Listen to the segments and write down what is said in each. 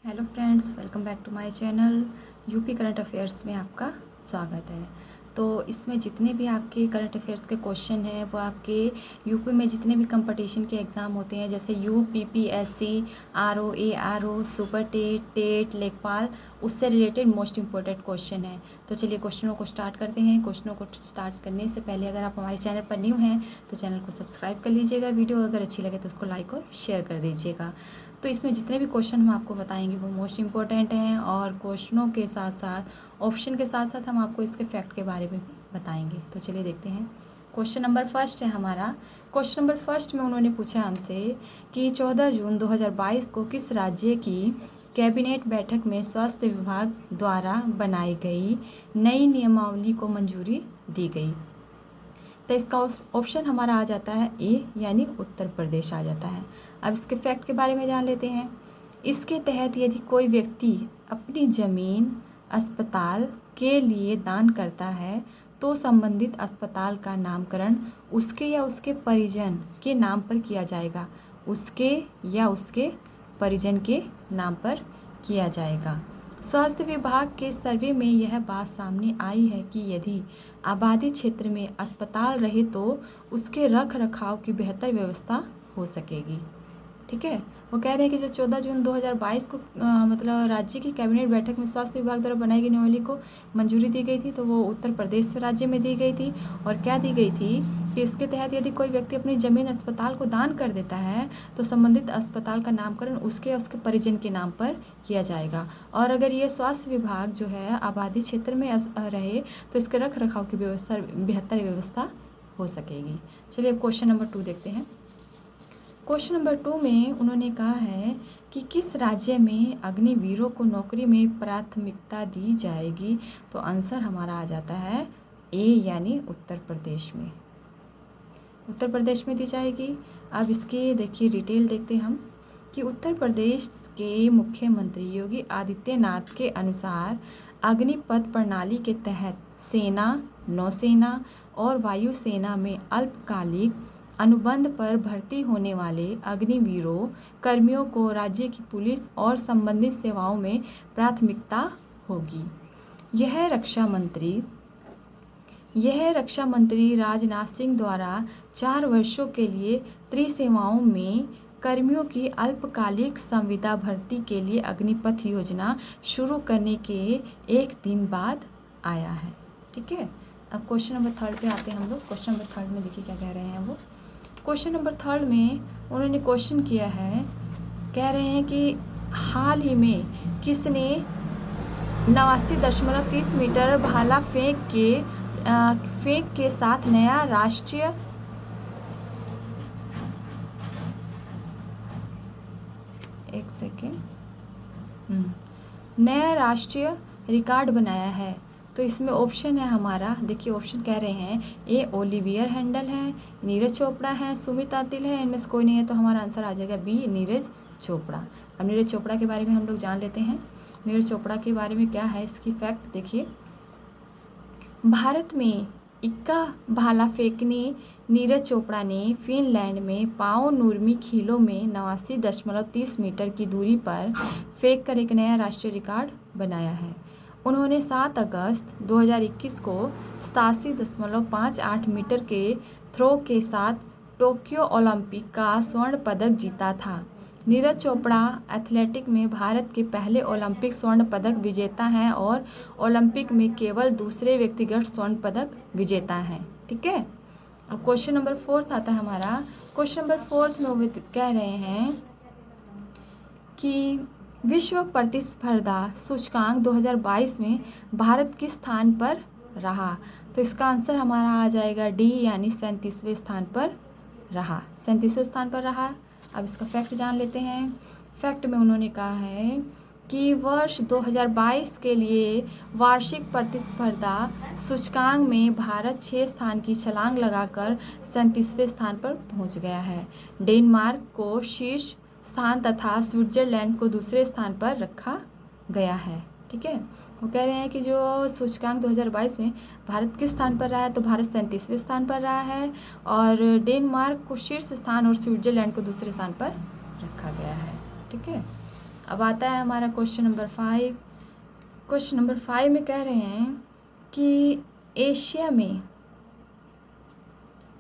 Hello friends, welcome back to my channel. UP current affairs में आपका स्वागत है। तो इसमें जितने भी आपके करंट अफेयर्स के क्वेश्चन हैं वो आपके यूपी में जितने भी कंपटीशन के एग्ज़ाम होते हैं, जैसे UPPSC, RO, ARO, super TET, TET, लेखपाल, उससे रिलेटेड मोस्ट इंपॉर्टेंट क्वेश्चन है। तो चलिए क्वेश्चनों को स्टार्ट करते हैं। क्वेश्चनों को स्टार्ट करने से पहले अगर आप हमारे चैनल पर न्यू हैं तो चैनल को सब्सक्राइब कर लीजिएगा। वीडियो अगर अच्छी लगे तो उसको लाइक और शेयर कर दीजिएगा। तो इसमें जितने भी क्वेश्चन हम आपको बताएंगे वो मोस्ट इंपॉर्टेंट हैं, और क्वेश्चनों के साथ साथ ऑप्शन के साथ साथ हम आपको इसके फैक्ट के बारे में भी बताएंगे। तो चलिए देखते हैं। क्वेश्चन नंबर फर्स्ट है हमारा। क्वेश्चन नंबर फर्स्ट में उन्होंने पूछा हमसे कि 14 जून 2022 को किस राज्य की कैबिनेट बैठक में स्वास्थ्य विभाग द्वारा बनाई गई नई नियमावली को मंजूरी दी गई। तो इसका ऑप्शन हमारा आ जाता है ए, यानी उत्तर प्रदेश आ जाता है। अब इसके फैक्ट के बारे में जान लेते हैं। इसके तहत यदि कोई व्यक्ति अपनी ज़मीन अस्पताल के लिए दान करता है तो संबंधित अस्पताल का नामकरण उसके या उसके परिजन के नाम पर किया जाएगा। उसके या उसके परिजन के नाम पर किया जाएगा। स्वास्थ्य विभाग के सर्वे में यह बात सामने आई है कि यदि आबादी क्षेत्र में अस्पताल रहे तो उसके रख रखाव की बेहतर व्यवस्था हो सकेगी। ठीक है, वो कह रहे हैं कि जो 14 जून 2022 को मतलब राज्य की कैबिनेट बैठक में स्वास्थ्य विभाग द्वारा बनाई गई नियमावली को मंजूरी दी गई थी, तो वो उत्तर प्रदेश राज्य में दी गई थी। और क्या दी गई थी कि इसके तहत यदि कोई व्यक्ति अपनी ज़मीन अस्पताल को दान कर देता है तो संबंधित अस्पताल का नामकरण उसके या उसके परिजन के नाम पर किया जाएगा। और अगर ये स्वास्थ्य विभाग जो है आबादी क्षेत्र में रहे तो इसके रख रखाव की व्यवस्था बेहतर व्यवस्था हो सकेगी। चलिए अब क्वेश्चन नंबर 2 देखते हैं। क्वेश्चन नंबर 2 में उन्होंने कहा है कि किस राज्य में अग्निवीरों को नौकरी में प्राथमिकता दी जाएगी। तो आंसर हमारा आ जाता है ए, यानी उत्तर प्रदेश में। उत्तर प्रदेश में दी जाएगी। अब इसके देखिए डिटेल देखते हम कि उत्तर प्रदेश के मुख्यमंत्री योगी आदित्यनाथ के अनुसार अग्निपथ प्रणाली के तहत सेना, नौसेना और वायुसेना में अल्पकालिक अनुबंध पर भर्ती होने वाले अग्निवीरों कर्मियों को राज्य की पुलिस और संबंधित सेवाओं में प्राथमिकता होगी। यह रक्षा मंत्री राजनाथ सिंह द्वारा 4 वर्षों के लिए त्रिसेवाओं में कर्मियों की अल्पकालिक संविदा भर्ती के लिए अग्निपथ योजना शुरू करने के एक दिन बाद आया है। ठीक है, अब क्वेश्चन नंबर 3 पे आते हैं हम लोग। क्वेश्चन नंबर 3 में देखिए क्या कह रहे हैं वो। क्वेश्चन नंबर 3 में उन्होंने क्वेश्चन किया है, कह रहे हैं कि हाल ही में किसने 89.30 मीटर भाला फेंक के साथ नया राष्ट्रीय रिकॉर्ड बनाया है। तो इसमें ऑप्शन है हमारा, देखिए ऑप्शन कह रहे हैं ए ओलिवियर हैंडल है, नीरज चोपड़ा है, सुमित आतिल है, इनमें से कोई नहीं है। तो हमारा आंसर आ जाएगा बी, नीरज चोपड़ा। अब नीरज चोपड़ा के बारे में हम लोग जान लेते हैं। नीरज चोपड़ा के बारे में क्या है इसकी फैक्ट देखिए। भारत में इक्का भाला फेंकने नीरज चोपड़ा ने फिनलैंड में पाओ नूर्मी खीलों में 89.30 मीटर की दूरी पर फेंक कर एक नया राष्ट्रीय रिकॉर्ड बनाया है। उन्होंने 7 अगस्त 2021 को 87.58 मीटर के थ्रो के साथ टोक्यो ओलंपिक का स्वर्ण पदक जीता था। नीरज चोपड़ा एथलेटिक में भारत के पहले ओलंपिक स्वर्ण पदक विजेता हैं और ओलंपिक में केवल दूसरे व्यक्तिगत स्वर्ण पदक विजेता हैं। ठीक है, अब क्वेश्चन नंबर 4 आता है हमारा। क्वेश्चन नंबर 4 में वो कह रहे हैं कि विश्व प्रतिस्पर्धा सूचकांक 2022 में भारत किस स्थान पर रहा। तो इसका आंसर हमारा आ जाएगा डी, यानी 37वें स्थान पर रहा। 37वें स्थान पर रहा। अब इसका फैक्ट जान लेते हैं। फैक्ट में उन्होंने कहा है कि वर्ष 2022 के लिए वार्षिक प्रतिस्पर्धा सूचकांक में भारत 6 स्थान की छलांग लगाकर 37वें स्थान पर पहुंच गया है। डेनमार्क को शीर्ष स्थान तथा स्विट्जरलैंड को दूसरे स्थान पर रखा गया है। ठीक है, वो कह रहे हैं कि जो सूचकांक 2022 में भारत किस स्थान पर रहा है, तो भारत 37वें स्थान पर रहा है और डेनमार्क को शीर्ष स्थान और स्विट्जरलैंड को दूसरे स्थान पर रखा गया है। ठीक है, अब आता है हमारा क्वेश्चन नंबर 5। क्वेश्चन नंबर 5 में कह रहे हैं कि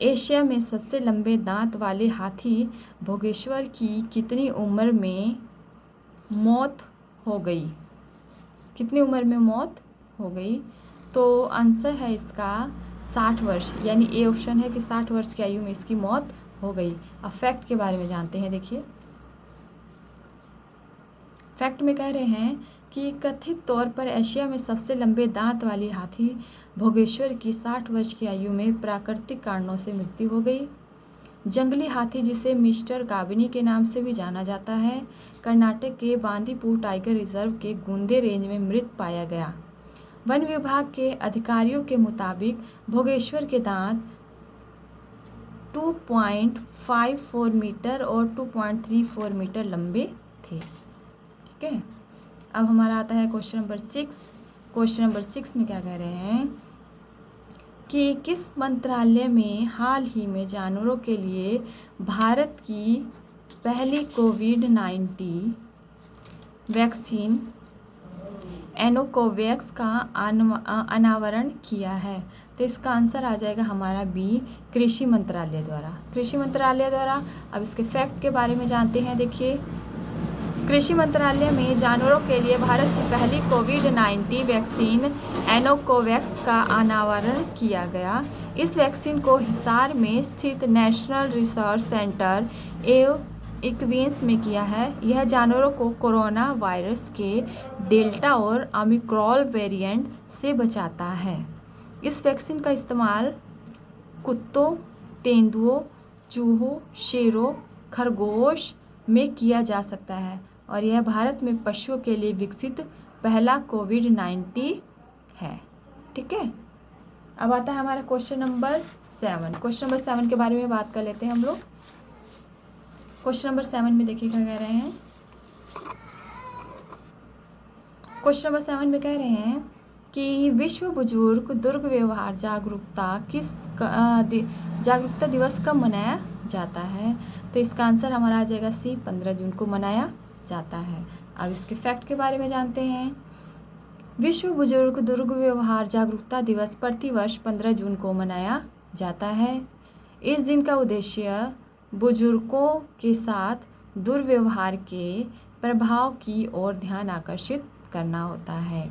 एशिया में सबसे लंबे दांत वाले हाथी भोगेश्वर की कितनी उम्र में मौत हो गई? कितनी उम्र में मौत हो गई? तो आंसर है इसका 60 वर्ष, यानी ए ऑप्शन है कि 60 वर्ष की आयु में इसकी मौत हो गई। अब फैक्ट के बारे में जानते हैं। देखिए, फैक्ट में कह रहे हैं कि कथित तौर पर एशिया में सबसे लंबे दांत वाली हाथी भोगेश्वर की 60 वर्ष की आयु में प्राकृतिक कारणों से मृत्यु हो गई। जंगली हाथी, जिसे मिस्टर गाबिनी के नाम से भी जाना जाता है, कर्नाटक के बांदीपुर टाइगर रिजर्व के गुंदे रेंज में मृत पाया गया। वन विभाग के अधिकारियों के मुताबिक भोगेश्वर के दांत 2.54 मीटर और 2.34 मीटर लंबे थे। ठीक है, अब हमारा आता है क्वेश्चन नंबर 6। क्वेश्चन नंबर 6 में क्या कह रहे हैं कि किस मंत्रालय में हाल ही में जानवरों के लिए भारत की पहली कोविड-19 वैक्सीन एनोकोवैक्स का अनावरण किया है? तो इसका आंसर आ जाएगा हमारा बी, कृषि मंत्रालय द्वारा। कृषि मंत्रालय द्वारा। अब इसके फैक्ट के बारे में जानते हैं। देखिए, कृषि मंत्रालय में जानवरों के लिए भारत की पहली कोविड-19 वैक्सीन एनोकोवैक्स का अनावरण किया गया। इस वैक्सीन को हिसार में स्थित नेशनल रिसर्च सेंटर इक्विंस में किया है। यह जानवरों को कोरोना वायरस के डेल्टा और ओमिक्रॉन वेरिएंट से बचाता है। इस वैक्सीन का इस्तेमाल कुत्तों, तेंदुओं, चूहों, शेरों, खरगोश में किया जा सकता है और यह भारत में पशुओं के लिए विकसित पहला कोविड-19 है। ठीक है, अब आता है हमारा क्वेश्चन नंबर 7। क्वेश्चन नंबर 7 के बारे में बात कर लेते हैं हम लोग। क्वेश्चन नंबर 7 में देखिए क्या कह रहे हैं। क्वेश्चन नंबर 7 में कह रहे हैं कि विश्व बुजुर्ग दुर्व्यवहार जागरूकता दिवस कब मनाया जाता है? तो इसका आंसर हमारा आ जाएगा सी, 15 जून को मनाया जाता है। अब इसके फैक्ट के बारे में जानते हैं। विश्व बुजुर्ग दुर्व्यवहार जागरूकता दिवस प्रतिवर्ष 15 जून को मनाया जाता है। इस दिन का उद्देश्य बुजुर्गों के साथ दुर्व्यवहार के प्रभाव की ओर ध्यान आकर्षित करना होता है।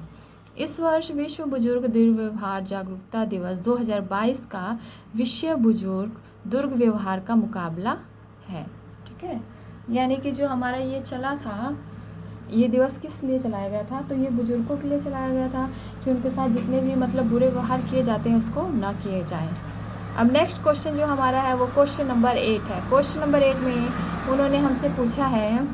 इस वर्ष विश्व बुजुर्ग दुर्व्यवहार जागरूकता दिवस 2022 का विश्व बुजुर्ग दुर्व्यवहार का मुकाबला है। ठीक है, यानी कि जो हमारा ये चला था, ये दिवस किस लिए चलाया गया था? तो ये बुजुर्गों के लिए चलाया गया था कि उनके साथ जितने भी मतलब बुरे व्यवहार किए जाते हैं उसको ना किए जाएं। अब नेक्स्ट क्वेश्चन जो हमारा है वो क्वेश्चन नंबर 8 है। क्वेश्चन नंबर 8 में उन्होंने हमसे पूछा है,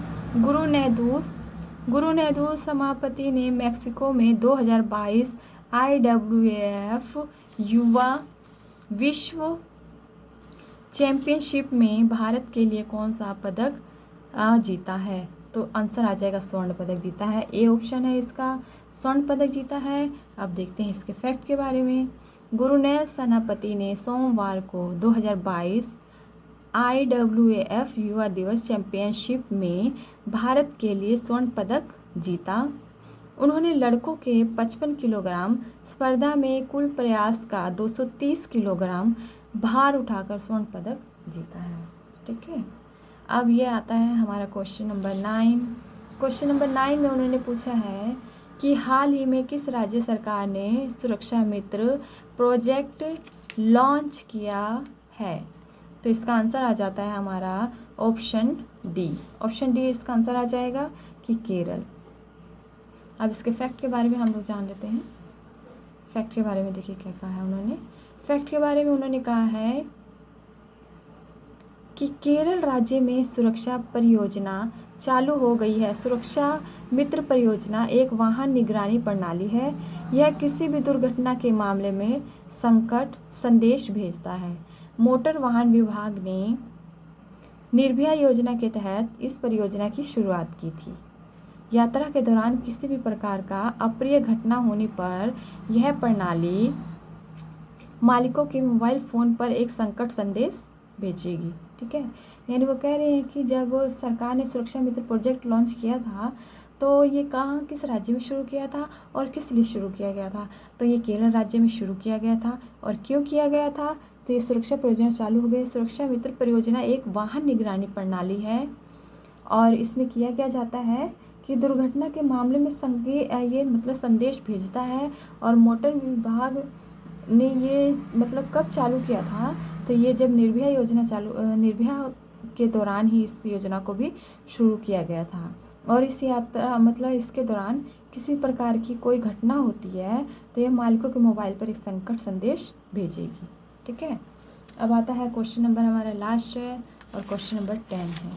गुरु नेदू समापति ने मैक्सिको में 2022 IWF युवा विश्व चैंपियनशिप में भारत के लिए कौन सा पदक जीता है? तो आंसर आ जाएगा स्वर्ण पदक जीता है। ए ऑप्शन है इसका, स्वर्ण पदक जीता है। अब देखते हैं इसके फैक्ट के बारे में। गुरुनेद सेनापति ने सोमवार को 2022 IWF युवा दिवस चैंपियनशिप में भारत के लिए स्वर्ण पदक जीता। उन्होंने लड़कों के 55 किलोग्राम स्पर्धा में कुल प्रयास का 230 किलोग्राम भार उठाकर स्वर्ण पदक जीता है। ठीक है, अब ये आता है हमारा क्वेश्चन नंबर 9। क्वेश्चन नंबर 9 में उन्होंने पूछा है कि हाल ही में किस राज्य सरकार ने सुरक्षा मित्र प्रोजेक्ट लॉन्च किया है? तो इसका आंसर आ जाता है हमारा ऑप्शन डी। ऑप्शन डी इसका आंसर आ जाएगा कि केरल। अब इसके फैक्ट के बारे में हम लोग जान लेते हैं। फैक्ट के बारे में देखिए क्या कहा है उन्होंने। फैक्ट के बारे में उन्होंने कहा है कि केरल राज्य में सुरक्षा परियोजना चालू हो गई है। सुरक्षा मित्र परियोजना एक वाहन निगरानी प्रणाली है। यह किसी भी दुर्घटना के मामले में संकट संदेश भेजता है। मोटर वाहन विभाग ने निर्भया योजना के तहत इस परियोजना की शुरुआत की थी। यात्रा के दौरान किसी भी प्रकार का अप्रिय घटना होने पर यह प्रणाली मालिकों के मोबाइल फ़ोन पर एक संकट संदेश भेजेगी। ठीक है। यानी वो कह रहे हैं कि जब सरकार ने सुरक्षा मित्र प्रोजेक्ट लॉन्च किया था तो ये कहाँ किस राज्य में शुरू किया था और किस लिए शुरू किया गया था। तो ये केरल राज्य में शुरू किया गया था। और क्यों किया गया था, तो ये सुरक्षा परियोजना चालू हो गई। सुरक्षा मित्र परियोजना एक वाहन निगरानी प्रणाली है और इसमें किया क्या जाता है कि दुर्घटना के मामले में ये मतलब संदेश भेजता है। और मोटर विभाग ने ये मतलब कब चालू किया था, तो ये जब निर्भया योजना निर्भया के दौरान ही इस योजना को भी शुरू किया गया था। और इस यात्रा मतलब इसके दौरान किसी प्रकार की कोई घटना होती है तो ये मालिकों के मोबाइल पर एक संकट संदेश भेजेगी। ठीक है। अब आता है क्वेश्चन नंबर हमारा लास्ट है और क्वेश्चन नंबर 10 है।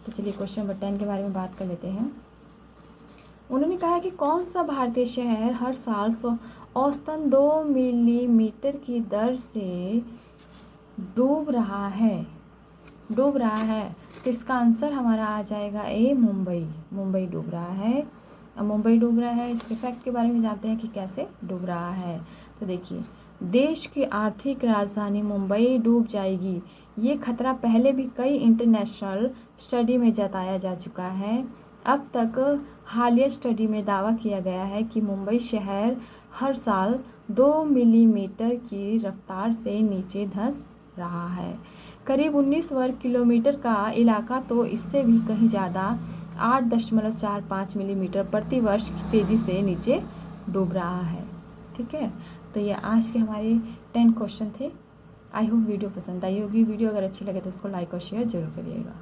तो चलिए क्वेश्चन नंबर 10 के बारे में बात कर लेते हैं। उन्होंने कहा कि कौन सा भारतीय शहर हर साल औसतन 2 मिलीमीटर की दर से डूब रहा है। तो इसका आंसर हमारा आ जाएगा ए, मुंबई डूब रहा है। अब मुंबई डूब रहा है, इसके फैक्ट के बारे में जानते हैं कि कैसे डूब रहा है। तो देखिए, देश की आर्थिक राजधानी मुंबई डूब जाएगी, ये खतरा पहले भी कई इंटरनेशनल स्टडी में जताया जा चुका है। अब तक हालिया स्टडी में दावा किया गया है कि मुंबई शहर हर साल 2 मिलीमीटर की रफ्तार से नीचे धंस रहा है। करीब 19 वर्ग किलोमीटर का इलाका तो इससे भी कहीं ज़्यादा 8.45 मिलीमीटर प्रति वर्ष की तेज़ी से नीचे डूब रहा है। ठीक है। तो ये आज के हमारे 10 क्वेश्चन थे। आई होप वीडियो पसंद आई होगी। वीडियो अगर अच्छी लगे तो उसको लाइक और शेयर ज़रूर करिएगा।